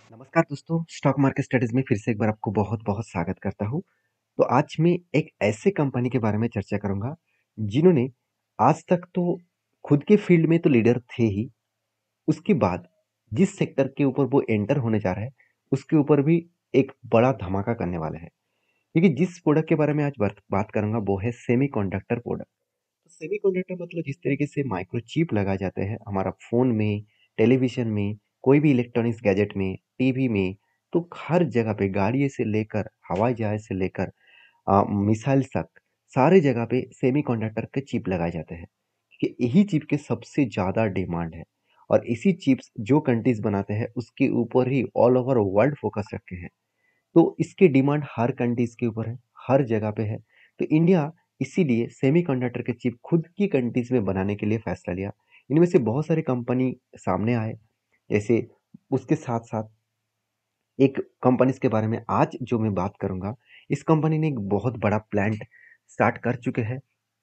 नमस्कार दोस्तों, stock market studies में फिर से एक बार आपको बहुत-बहुत स्वागत करता हूँ। तो आज मैं एक ऐसे कंपनी के बारे में चर्चा करूँगा, जिन्होंने आज तक तो खुद के फील्ड में तो लीडर थे ही, उसके बाद जिस सेक्टर के ऊपर वो एंटर होने जा रहा है, उसके ऊपर भी एक बड़ा धमाका करने वाले हैं। क्योंकि जिस प्रोडक्ट के बारे में आज बात करूँगा वो है सेमीकंडक्टर प्रोडक्ट। तो सेमीकंडक्टर मतलब जिस तरीके से माइक्रोचिप लगाए जाते हैं हमारा फ़ोन में, टेलीविज़न में, कोई भी इलेक्ट्रॉनिक्स गैजेट में, टीवी में, तो हर जगह पे गाड़ी से लेकर हवाई जहाज से लेकर मिसाइल तक सारे जगह पे सेमीकंडक्टर के चिप लगाए जाते हैं कि यही चिप के सबसे ज़्यादा डिमांड है और इसी चिप्स जो कंट्रीज़ बनाते हैं उसके ऊपर ही ऑल ओवर वर्ल्ड फ़ोकस रखे हैं। तो इसकी डिमांड हर कंट्रीज़ के ऊपर है, हर जगह पे है। तो इंडिया इसीलिए सेमीकंडक्टर के चिप खुद की कंट्रीज़ में बनाने के लिए फैसला लिया। इनमें से बहुत सारी कंपनी सामने आए, जैसे उसके साथ-साथ एक कंपनीज़ के बारे में आज जो मैं बात करूँगा, इस कंपनी ने एक बहुत बड़ा प्लांट स्टार्ट कर चुके हैं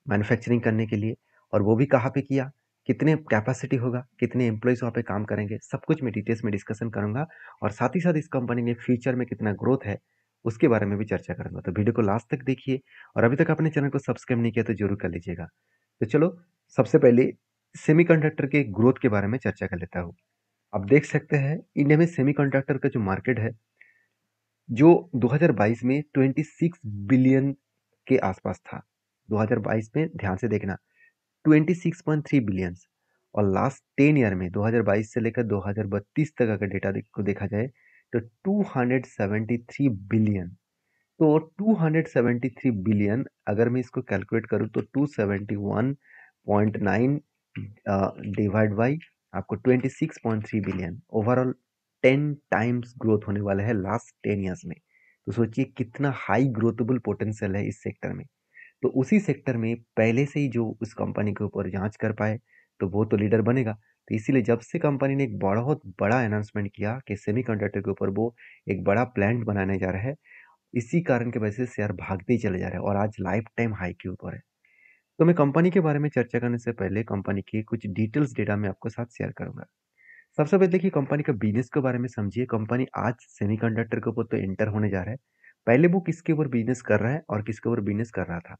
मैन्युफैक्चरिंग करने के लिए और वो भी कहाँ पे किया, कितने कैपेसिटी होगा, कितने एम्प्लॉइज़ वहाँ पे काम करेंगे, सब कुछ मैं डिटेल्स में डिस्कशन करूँगा और साथ ही साथ इस कंपनी के फ्यूचर में कितना ग्रोथ है, उसके बारे में भी चर्चा करूँगा। तो वीडियो को लास्ट तक देखिए और अभी तक आपने चैनल को सब्सक्राइब नहीं किया तो ज़रूर कर लीजिएगा। तो चलो, सबसे पहले सेमीकंडक्टर के ग्रोथ के बारे में चर्चा कर लेता हूँ। आप देख सकते हैं, इंडिया में सेमीकंडक्टर का जो मार्केट है जो 2022 में 26 बिलियन के आसपास था। 2022 में ध्यान से देखना 26.3 बिलियंस और लास्ट 10 ईयर में 2022 से लेकर 2032 तक अगर डेटा को देखा जाए तो 273 बिलियन। तो 273 बिलियन अगर मैं इसको कैलकुलेट करूँ तो 271.9 डिवाइड बाई आपको 26.3 बिलियन ओवरऑल 10 टाइम्स ग्रोथ होने वाला है लास्ट 10 ईयर्स में। तो सोचिए कितना हाई ग्रोथेबल पोटेंशियल है इस सेक्टर में। तो उसी सेक्टर में पहले से ही जो उस कंपनी के ऊपर जांच कर पाए तो वो तो लीडर बनेगा। तो इसीलिए जब से कंपनी ने एक बहुत बड़ा अनाउंसमेंट किया कि सेमीकंडक्टर के ऊपर वो एक बड़ा प्लांट बनाने जा रहा है, इसी कारण की वजह से शेयर भागते ही चले जा रहे हैं और आज लाइफ टाइम हाई के ऊपर है। तो मैं कंपनी के बारे में चर्चा करने से पहले कंपनी की कुछ डिटेल्स डेटा मैं आपके साथ शेयर करूंगा। सबसे पहले देखिए कंपनी का बिजनेस के बारे में समझिए। कंपनी आज सेमीकंडक्टर के ऊपर तो एंटर होने जा रहा है। पहले वो किसके ऊपर बिजनेस कर रहा है और किसके ऊपर बिजनेस कर रहा था।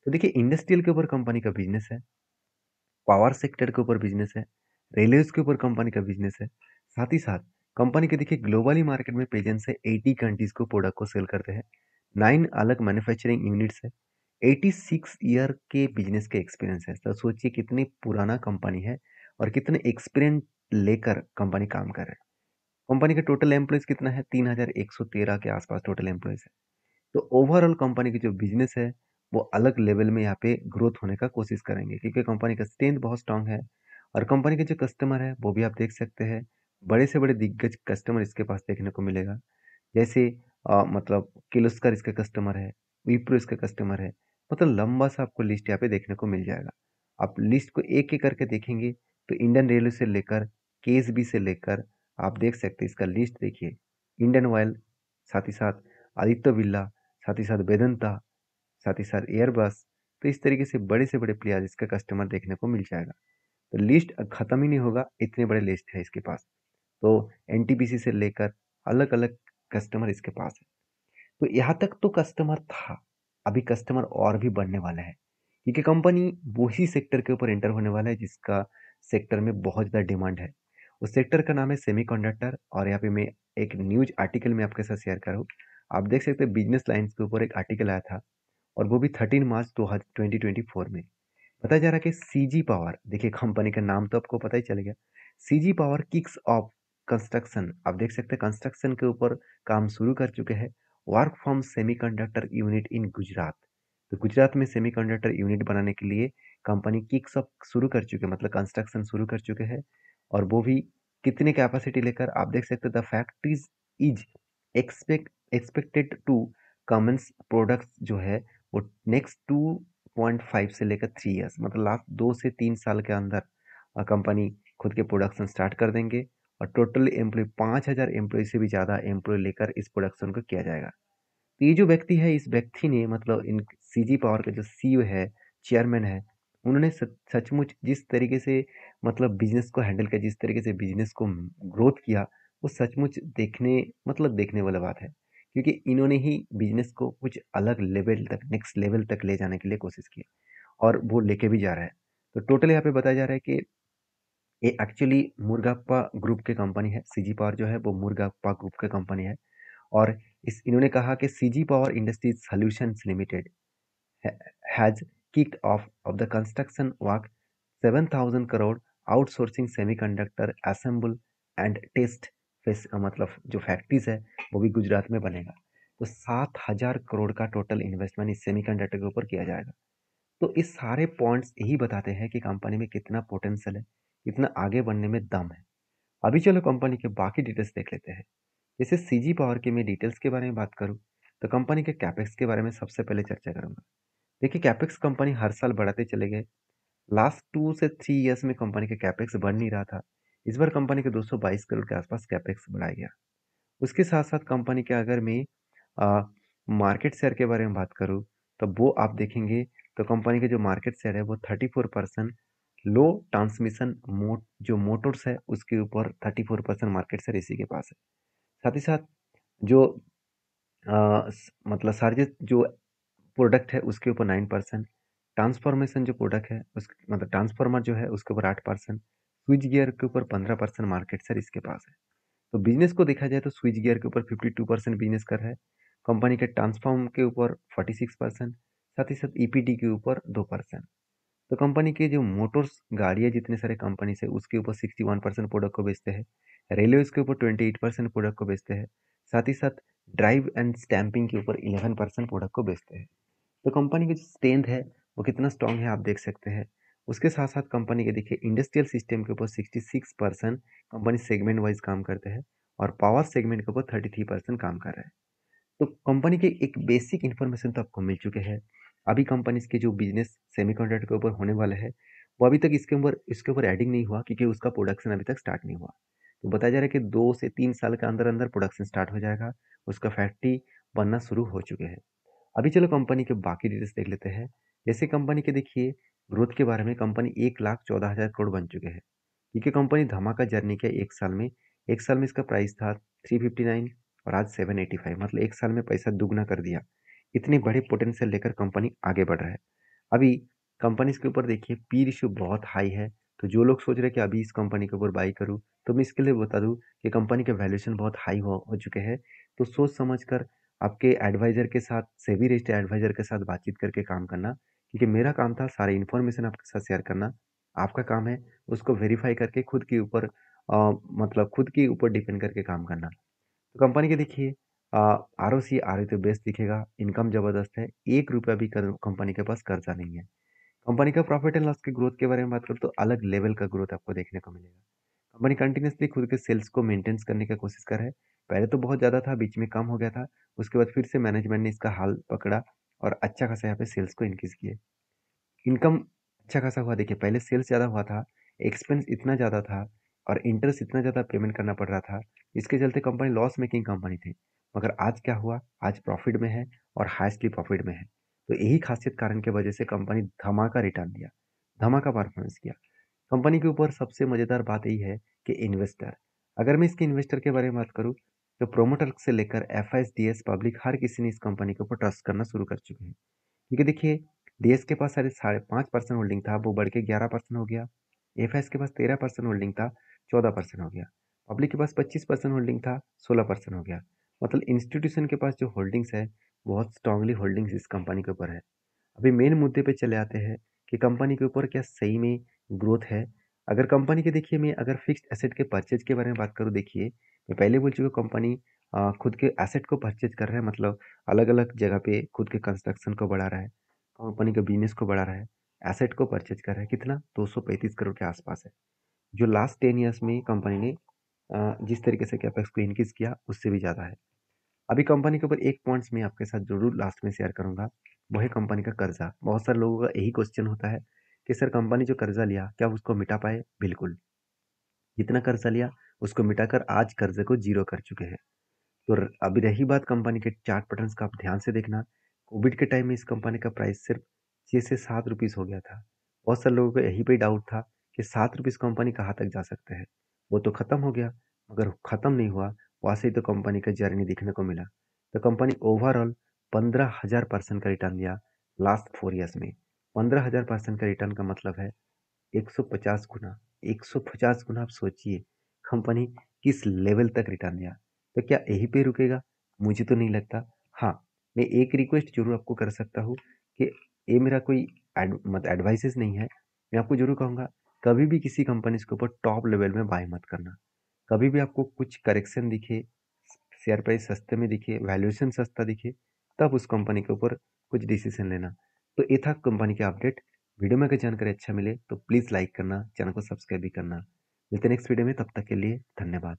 तो देखिए इंडस्ट्रियल के ऊपर कंपनी का बिजनेस है, पावर सेक्टर के ऊपर बिजनेस है, रेलवेज के ऊपर कंपनी का बिजनेस है। साथ ही साथ कंपनी के देखिए ग्लोबली मार्केट में प्रेजेंस है, 80 कंट्रीज को प्रोडक्ट को सेल करते हैं, 9 अलग मैन्युफैक्चरिंग यूनिट्स है, 86 ईयर के बिजनेस के एक्सपीरियंस है। तो सोचिए कितनी पुराना कंपनी है और कितने एक्सपीरियंस लेकर कंपनी काम कर रहा है। कंपनी का टोटल एम्प्लॉयज कितना है, 3113 के आसपास टोटल एम्प्लॉयज है। तो ओवरऑल कंपनी की जो बिजनेस है वो अलग लेवल में यहाँ पे ग्रोथ होने का कोशिश करेंगे क्योंकि कंपनी का स्ट्रेंथ बहुत स्ट्रांग है और कंपनी के जो कस्टमर है वो भी आप देख सकते हैं। बड़े से बड़े दिग्गज कस्टमर इसके पास देखने को मिलेगा, जैसे मतलब किर्लोस्कर इसका कस्टमर है, विप्रो इसका कस्टमर है। मतलब लंबा सा आपको लिस्ट यहाँ पे देखने को मिल जाएगा। आप लिस्ट को एक एक करके देखेंगे तो इंडियन रेलवे से लेकर केएसबी से लेकर आप देख सकते हैं इसका लिस्ट देखिए। इंडियन ऑयल, साथ ही साथ आदित्य बिरला, साथ ही साथ वेदांता, साथ ही साथ एयरबस। तो इस तरीके से बड़े प्लेयर इसका कस्टमर देखने को मिल जाएगा। तो लिस्ट खत्म ही नहीं होगा, इतने बड़े लिस्ट है इसके पास। तो एनटीपीसी से लेकर अलग अलग कस्टमर इसके पास है। तो यहाँ तक तो कस्टमर था, अभी कस्टमर और भी बढ़ने वाला है क्योंकि कंपनी वही सेक्टर के ऊपर एंटर होने वाला है जिसका सेक्टर में बहुत ज़्यादा डिमांड है। उस सेक्टर का नाम है सेमीकंडक्टर और यहाँ पे मैं एक न्यूज आर्टिकल में आपके साथ शेयर करूँ। आप देख सकते हैं बिजनेस लाइन्स के ऊपर एक आर्टिकल आया था और वो भी 13 मार्च 2024 में। बताया जा रहा है कि सीजी पावर, देखिए कंपनी का नाम तो आपको पता ही चल गया। CG power kicks of construction, आप देख सकते हैं कंस्ट्रक्शन के ऊपर काम शुरू कर चुके हैं। Work from semiconductor unit in Gujarat. तो गुजरात में सेमीकंडक्टर यूनिट बनाने के लिए कंपनी किक्स ऑफ शुरू कर चुके हैं, मतलब कंस्ट्रक्शन शुरू कर चुके हैं। और वो भी कितने कैपेसिटी लेकर, आप देख सकते हैं the factories is expected to commence products जो है वो नेक्स्ट 2.5 से लेकर 3 ईयर्स, मतलब लास्ट 2 से 3 साल के अंदर कंपनी खुद के प्रोडक्शन स्टार्ट कर देंगे और टोटल एम्प्लॉय 5,000 एम्प्लॉय से भी ज़्यादा एम्प्लॉय लेकर इस प्रोडक्शन को किया जाएगा। तो ये जो व्यक्ति है, इस व्यक्ति ने मतलब इन सीजी पावर का जो सीईओ है, चेयरमैन है, उन्होंने सचमुच जिस तरीके से मतलब बिजनेस को हैंडल किया, जिस तरीके से बिजनेस को ग्रोथ किया, वो सचमुच देखने वाला बात है, क्योंकि इन्होंने ही बिजनेस को कुछ अलग लेवल तक, नेक्स्ट लेवल तक ले जाने के लिए कोशिश की है और वो लेके भी जा रहा है। तो टोटल यहाँ पे बताया जा रहा है कि ये एक्चुअली मुर्गाप्पा ग्रुप के कंपनी है। सीजी पावर जो है वो मुर्गाप्पा ग्रुप के कंपनी है। और इस इन्होंने कहा कि CG power industries solutions limited has kicked off of the construction work 7,000 crore outsourcing semiconductor assemble and test मतलब जो फैक्ट्रीज है वो भी गुजरात में बनेगा। तो 7,000 करोड़ का टोटल इन्वेस्टमेंट इस सेमीकंडक्टर के ऊपर किया जाएगा। तो इस सारे पॉइंट्स यही बताते हैं कि कंपनी में कितना पोटेंशियल है, कितना आगे बढ़ने में दम है। अभी चलो कंपनी के बाकी डिटेल्स देख लेते हैं। जैसे सीजी पावर के मैं डिटेल्स के बारे में बात करूं तो कंपनी के कैपेक्स के बारे में सबसे पहले चर्चा करूंगा। देखिए कैपेक्स कंपनी हर साल बढ़ाते चले गए। लास्ट 2 से 3 इयर्स में कंपनी के कैपेक्स बढ़ नहीं रहा था। इस बार कंपनी के 222 करोड़ के आसपास कैपेक्स बढ़ाया गया। उसके साथ साथ कंपनी के अगर मैं मार्केट शेयर के बारे में बात करूं तो वो आप देखेंगे तो कंपनी के जो मार्केट शेयर है वो 34%। लो ट्रांसमिशन जो मोटर्स है उसके ऊपर 34% मार्केट शेयर इसी के पास है। साथ ही साथ जो मतलब सारे जो प्रोडक्ट है उसके ऊपर 9%। ट्रांसफॉर्मेशन जो प्रोडक्ट है उस मतलब ट्रांसफॉर्मर जो है उसके ऊपर 8%। स्विच गियर के ऊपर 15% मार्केट शेयर इसके पास है। तो बिजनेस को देखा जाए तो स्विच गियर के ऊपर 52% बिजनेस कर रहा है। कंपनी के ट्रांसफॉर्म के ऊपर 46%। साथ ही साथ ईपीडी के ऊपर 2%। तो कंपनी के जो मोटर्स गाड़ियाँ जितने सारे कंपनी से उसके ऊपर 61% प्रोडक्ट को बेचते हैं। रेलवे के ऊपर 28% प्रोडक्ट को बेचते हैं। साथ ही साथ ड्राइव एंड स्टैंपिंग के ऊपर 11% प्रोडक्ट को बेचते हैं। तो कंपनी की जो स्ट्रेंथ है वो कितना स्ट्रांग है आप देख सकते हैं। उसके साथ साथ कंपनी के देखिए इंडस्ट्रियल सिस्टम के ऊपर 66% कंपनी सेगमेंट वाइज काम करते हैं और पावर सेगमेंट के ऊपर 33% काम कर रहा है। तो कंपनी के एक बेसिक इन्फॉर्मेशन तो आपको मिल चुके हैं। अभी कंपनी के जो बिजनेस सेमीकंडक्टर के ऊपर होने वाला है वो अभी तक इसके ऊपर एडिंग नहीं हुआ क्योंकि उसका प्रोडक्शन अभी तक स्टार्ट नहीं हुआ। तो बताया जा रहा है कि 2 से 3 साल के अंदर अंदर प्रोडक्शन स्टार्ट हो जाएगा। उसका फैक्ट्री बनना शुरू हो चुके हैं। अभी चलो कंपनी के बाकी डिटेल्स देख लेते हैं। जैसे कंपनी के देखिए ग्रोथ के बारे में कंपनी 1,14,000 करोड़ बन चुके हैं क्योंकि कंपनी धमाका जर्नी किया एक साल में इसका प्राइस था 359 और आज 785 मतलब एक साल में पैसा दुगना कर दिया। इतने बड़े पोटेंशियल लेकर कंपनी आगे बढ़ रहा है। अभी कंपनीज के ऊपर देखिए पी रेशियो बहुत हाई है। तो जो लोग सोच रहे हैं कि अभी इस कंपनी के ऊपर बाई करूं तो मैं इसके लिए बता दूं कि कंपनी के वैल्यूएशन बहुत हाई हो चुके हैं। तो सोच समझ कर आपके एडवाइजर के साथ सेबी रजिस्टर्ड एडवाइजर के साथ बातचीत करके काम करना, क्योंकि मेरा काम था सारी इन्फॉर्मेशन आपके साथ शेयर करना। आपका काम है उसको वेरीफाई करके खुद के ऊपर डिपेंड करके काम करना। तो कंपनी के देखिए आर ओ सी आ रही तो बेस्ट दिखेगा। इनकम जबरदस्त है। 1 रुपया भी कंपनी के पास कर्जा नहीं है। कंपनी का प्रॉफिट एंड लॉस की ग्रोथ के बारे में बात करूँ तो अलग लेवल का ग्रोथ आपको देखने को मिलेगा। कंपनी कंटिन्यूसली खुद के सेल्स को मेंटेन करने की कोशिश कर रहा है। पहले तो बहुत ज़्यादा था, बीच में कम हो गया था। उसके बाद फिर से मैनेजमेंट ने इसका हाल पकड़ा और अच्छा खासा यहाँ पे सेल्स को इंक्रीज किए। इनकम अच्छा खासा हुआ। देखिए पहले सेल्स ज़्यादा हुआ था, एक्सपेंस इतना ज़्यादा था और इंटरेस्ट इतना ज़्यादा पेमेंट करना पड़ रहा था। इसके चलते कंपनी लॉस मेकिंग कंपनी थी। मगर आज क्या हुआ, आज प्रॉफिट में है और हाईएस्टली प्रॉफिट में है। तो यही खासियत कारण की वजह से कंपनी धमाका रिटर्न दिया, धमाका परफॉर्मेंस किया। कंपनी के ऊपर सबसे मज़ेदार बात यही है कि इन्वेस्टर, अगर मैं इसके इन्वेस्टर के बारे में बात करूँ तो प्रोमोटर से लेकर एफआईएस पब्लिक हर किसी ने इस कंपनी के ऊपर ट्रस्ट करना शुरू कर चुके हैं। क्योंकि देखिए डीएस के पास 5.5% होल्डिंग था, वो बढ़ के 11% हो गया। एफआईएस के पास 13% होल्डिंग था, 14% हो गया। पब्लिक के पास 25% होल्डिंग था, 16% हो गया। मतलब इंस्टीट्यूशन के पास जो होल्डिंग्स है बहुत स्ट्रांगली होल्डिंग्स इस कंपनी के ऊपर है। अभी मेन मुद्दे पे चले आते हैं कि कंपनी के ऊपर क्या सही में ग्रोथ है। अगर कंपनी के देखिए मैं अगर फिक्स्ड एसेट के परचेज के बारे में बात करूँ, देखिए मैं पहले बोल चुका कंपनी खुद के एसेट को परचेज कर रहा है, मतलब अलग अलग जगह पे खुद के कंस्ट्रक्शन को बढ़ा रहा है, कंपनी के बिजनेस को बढ़ा रहा है, एसेट को परचेज कर रहा है। कितना 235 करोड़ के आसपास है, जो लास्ट 10 ईयर्स में कंपनी ने जिस तरीके से कैपेक्स को इंक्रीज किया उससे भी ज़्यादा है। अभी कंपनी के ऊपर एक पॉइंट्स मैं आपके साथ जरूर लास्ट में शेयर करूंगा, वो है कंपनी का कर्जा। बहुत सारे लोगों का यही क्वेश्चन होता है कि सर कंपनी जो कर्जा लिया क्या उसको मिटा पाए। बिल्कुल, जितना कर्जा लिया उसको मिटाकर आज कर्जे को जीरो कर चुके हैं। तो अभी रही बात कंपनी के चार्ट पैटर्न्स का, आप ध्यान से देखना। कोविड के टाइम में इस कंपनी का प्राइस सिर्फ 6 से 7 रुपीज़ हो गया था। बहुत सारे लोगों को यही पे डाउट था कि 7 रुपीज़ कंपनी कहाँ तक जा सकते हैं। वो तो खत्म हो गया। अगर ख़त्म नहीं हुआ, वहाँ से ही तो कंपनी का जर्नी देखने को मिला। तो कंपनी ओवरऑल 15,000% का रिटर्न दिया लास्ट 4 ईयर्स में। 15,000% का रिटर्न का मतलब है 150 गुना। 150 गुना आप सोचिए कंपनी किस लेवल तक रिटर्न दिया। तो क्या यहीं पे रुकेगा? मुझे तो नहीं लगता। हाँ, मैं एक रिक्वेस्ट ज़रूर आपको कर सकता हूँ कि ये मेरा कोई एडवाइसेस नहीं है। मैं आपको ज़रूर कहूँगा, कभी भी किसी कंपनी के ऊपर टॉप लेवल में बाय मत करना। कभी भी आपको कुछ करेक्शन दिखे, शेयर प्राइस सस्ते में दिखे, वैल्यूएशन सस्ता दिखे, तब उस कंपनी के ऊपर कुछ डिसीजन लेना। तो ये था कंपनी का अपडेट। वीडियो में अगर जानकारी अच्छा मिले तो प्लीज़ लाइक करना, चैनल को सब्सक्राइब भी करना। मिलते हैं नेक्स्ट वीडियो में, तब तक के लिए धन्यवाद।